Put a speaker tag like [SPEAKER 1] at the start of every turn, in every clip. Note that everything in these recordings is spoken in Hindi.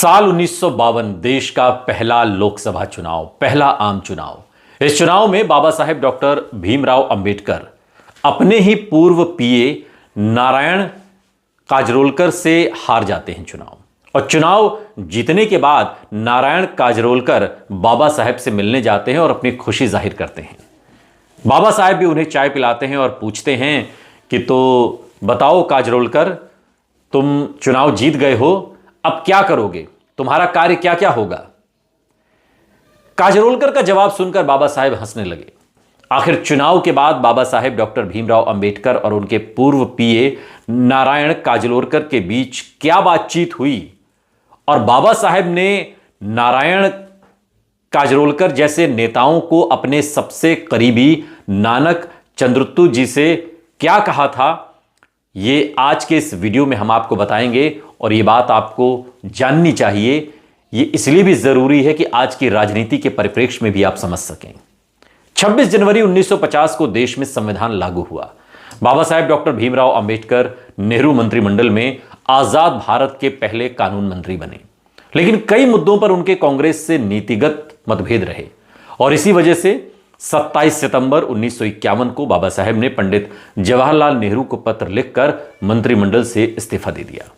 [SPEAKER 1] साल 1952 देश का पहला लोकसभा चुनाव, पहला आम चुनाव। इस चुनाव में बाबा साहेब डॉक्टर भीमराव अंबेडकर अपने ही पूर्व पीए नारायण काजरोलकर से हार जाते हैं चुनाव। और चुनाव जीतने के बाद नारायण काजरोलकर बाबा साहेब से मिलने जाते हैं और अपनी खुशी जाहिर करते हैं। बाबा साहेब भी उन्हें चाय पिलाते हैं और पूछते हैं कि तो बताओ काजरोलकर, तुम चुनाव जीत गए हो, अब क्या करोगे, तुम्हारा कार्य क्या क्या होगा। काजरोलकर का जवाब सुनकर बाबा साहेब हंसने लगे। आखिर चुनाव के बाद बाबा साहेब डॉक्टर भीमराव अंबेडकर और उनके पूर्व पीए नारायण काजरोलकर के बीच क्या बातचीत हुई और बाबा साहेब ने नारायण काजरोलकर जैसे नेताओं को अपने सबसे करीबी नानक चंद्रतु जी से क्या कहा था, ये आज के इस वीडियो में हम आपको बताएंगे। और ये बात आपको जाननी चाहिए, ये इसलिए भी जरूरी है कि आज की राजनीति के परिप्रेक्ष्य में भी आप समझ सकें। 26 जनवरी 1950 को देश में संविधान लागू हुआ। बाबा साहेब डॉक्टर भीमराव अंबेडकर नेहरू मंत्रिमंडल में आजाद भारत के पहले कानून मंत्री बने। लेकिन कई मुद्दों पर उनके कांग्रेस से नीतिगत मतभेद रहे और इसी वजह से 27 सितंबर 1951 को बाबा साहेब ने पंडित जवाहरलाल नेहरू को पत्र लिखकर मंत्रिमंडल से इस्तीफा दे दिया।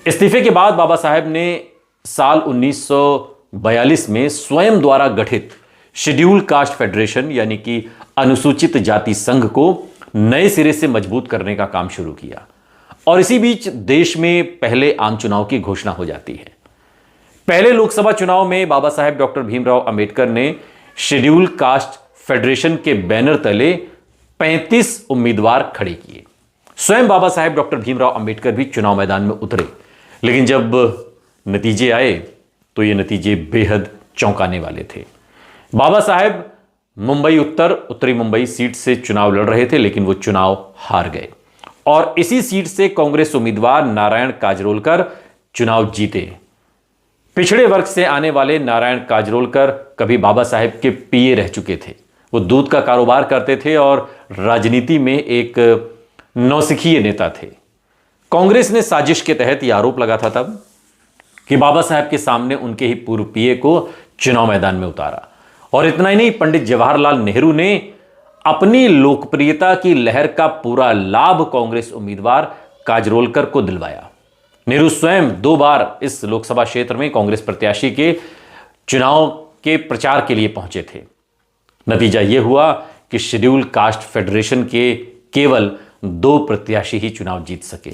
[SPEAKER 1] इस्तीफे के बाद बाबा साहेब ने साल 1942 में स्वयं द्वारा गठित शेड्यूल कास्ट फेडरेशन यानी कि अनुसूचित जाति संघ को नए सिरे से मजबूत करने का काम शुरू किया। और इसी बीच देश में पहले आम चुनाव की घोषणा हो जाती है। पहले लोकसभा चुनाव में बाबा साहेब डॉक्टर भीमराव अंबेडकर ने शेड्यूल कास्ट फेडरेशन के बैनर तले 35 उम्मीदवार खड़े किए। स्वयं बाबा साहेब डॉक्टर भीमराव अंबेडकर भी चुनाव मैदान में उतरे, लेकिन जब नतीजे आए तो ये नतीजे बेहद चौंकाने वाले थे। बाबा साहेब मुंबई उत्तरी मुंबई सीट से चुनाव लड़ रहे थे, लेकिन वो चुनाव हार गए और इसी सीट से कांग्रेस उम्मीदवार नारायण काजरोलकर चुनाव जीते। पिछड़े वर्ग से आने वाले नारायण काजरोलकर कभी बाबा साहेब के पीए रह चुके थे। वो दूध का कारोबार करते थे और राजनीति में एक नौसिखिए नेता थे। कांग्रेस ने साजिश के तहत यह आरोप लगा था तब कि बाबा साहेब के सामने उनके ही पूर्व पीए को चुनाव मैदान में उतारा। और इतना ही नहीं, पंडित जवाहरलाल नेहरू ने अपनी लोकप्रियता की लहर का पूरा लाभ कांग्रेस उम्मीदवार काजरोलकर को दिलवाया। नेहरू स्वयं 2 बार इस लोकसभा क्षेत्र में कांग्रेस प्रत्याशी के चुनाव के प्रचार के लिए पहुंचे थे। नतीजा यह हुआ कि शेड्यूल कास्ट फेडरेशन के केवल 2 प्रत्याशी ही चुनाव जीत सके,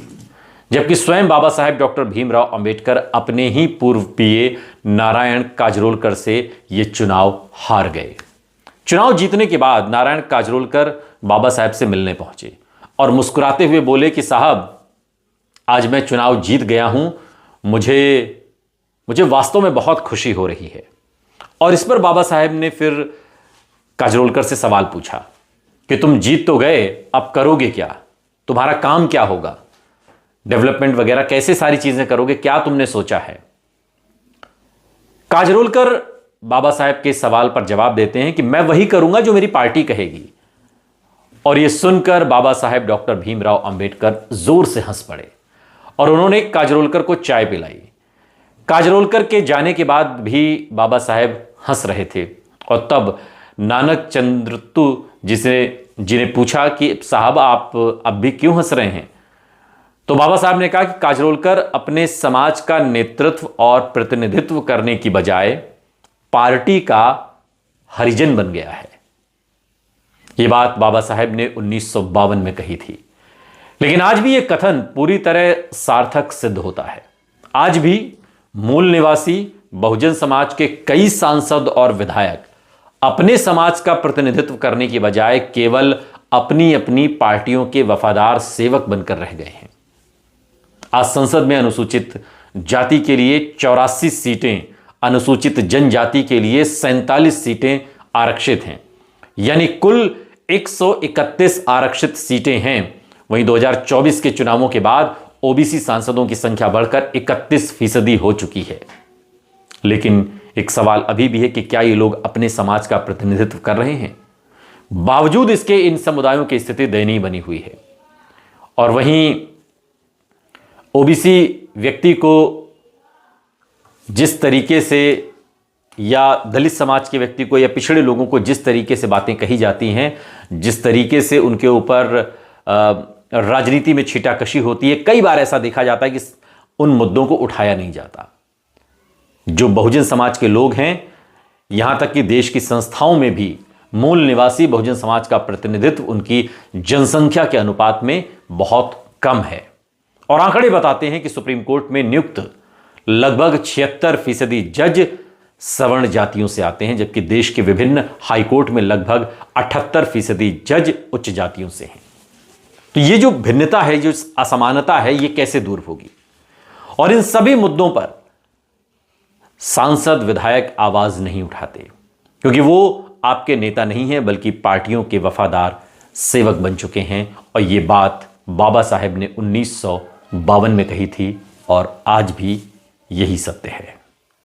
[SPEAKER 1] जबकि स्वयं बाबा साहेब डॉक्टर भीमराव अंबेडकर अपने ही पूर्व पीए नारायण काजरोलकर से ये चुनाव हार गए। चुनाव जीतने के बाद नारायण काजरोलकर बाबा साहेब से मिलने पहुंचे और मुस्कुराते हुए बोले कि साहब, आज मैं चुनाव जीत गया हूं, मुझे वास्तव में बहुत खुशी हो रही है। और इस पर बाबा साहेब ने फिर काजरोलकर से सवाल पूछा कि तुम जीत तो गए, अब करोगे क्या, तुम्हारा काम क्या होगा, डेवलपमेंट वगैरह कैसे सारी चीजें करोगे, क्या तुमने सोचा है। काजरोलकर बाबा साहेब के सवाल पर जवाब देते हैं कि मैं वही करूंगा जो मेरी पार्टी कहेगी। और यह सुनकर बाबा साहेब डॉक्टर भीमराव अंबेडकर जोर से हंस पड़े और उन्होंने काजरोलकर को चाय पिलाई। काजरोलकर के जाने के बाद भी बाबा साहेब हंस रहे थे और तब नानक चंद्रतु जिन्हें पूछा कि साहब, आप अब भी क्यों हंस रहे हैं, तो बाबा साहब ने कहा कि काजरोलकर अपने समाज का नेतृत्व और प्रतिनिधित्व करने की बजाय पार्टी का हरिजन बन गया है। यह बात बाबा साहेब ने 1952 में कही थी, लेकिन आज भी यह कथन पूरी तरह सार्थक सिद्ध होता है। आज भी मूल निवासी बहुजन समाज के कई सांसद और विधायक अपने समाज का प्रतिनिधित्व करने की बजाय केवल अपनी अपनी पार्टियों के वफादार सेवक बनकर रह गए हैं। आज संसद में अनुसूचित जाति के लिए 84 सीटें, अनुसूचित जनजाति के लिए 47 सीटें आरक्षित हैं, यानी कुल 131 आरक्षित सीटें हैं। वहीं 2024 के चुनावों के बाद ओबीसी सांसदों की संख्या बढ़कर 31% हो चुकी है। लेकिन एक सवाल अभी भी है कि क्या ये लोग अपने समाज का प्रतिनिधित्व कर रहे हैं। बावजूद इसके इन समुदायों की स्थिति दयनीय बनी हुई है। और वहीं ओबीसी व्यक्ति को जिस तरीके से या दलित समाज के व्यक्ति को या पिछड़े लोगों को जिस तरीके से बातें कही जाती हैं, जिस तरीके से उनके ऊपर राजनीति में छीटाकशी होती है, कई बार ऐसा देखा जाता है कि उन मुद्दों को उठाया नहीं जाता। जो बहुजन समाज के लोग हैं, यहां तक कि देश की संस्थाओं में भी मूल निवासी बहुजन समाज का प्रतिनिधित्व उनकी जनसंख्या के अनुपात में बहुत कम है। और आंकड़े बताते हैं कि सुप्रीम कोर्ट में नियुक्त लगभग 76% जज सवर्ण जातियों से आते हैं, जबकि देश के विभिन्न हाईकोर्ट में लगभग 78% जज उच्च जातियों से हैं। तो ये जो भिन्नता है, जो असमानता है, ये कैसे दूर होगी? और इन सभी मुद्दों पर सांसद विधायक आवाज नहीं उठाते, क्योंकि वो आपके नेता नहीं हैं, बल्कि पार्टियों के वफादार सेवक बन चुके हैं। और ये बात बाबा साहेब ने 1952 में कही थी और आज भी यही सत्य है।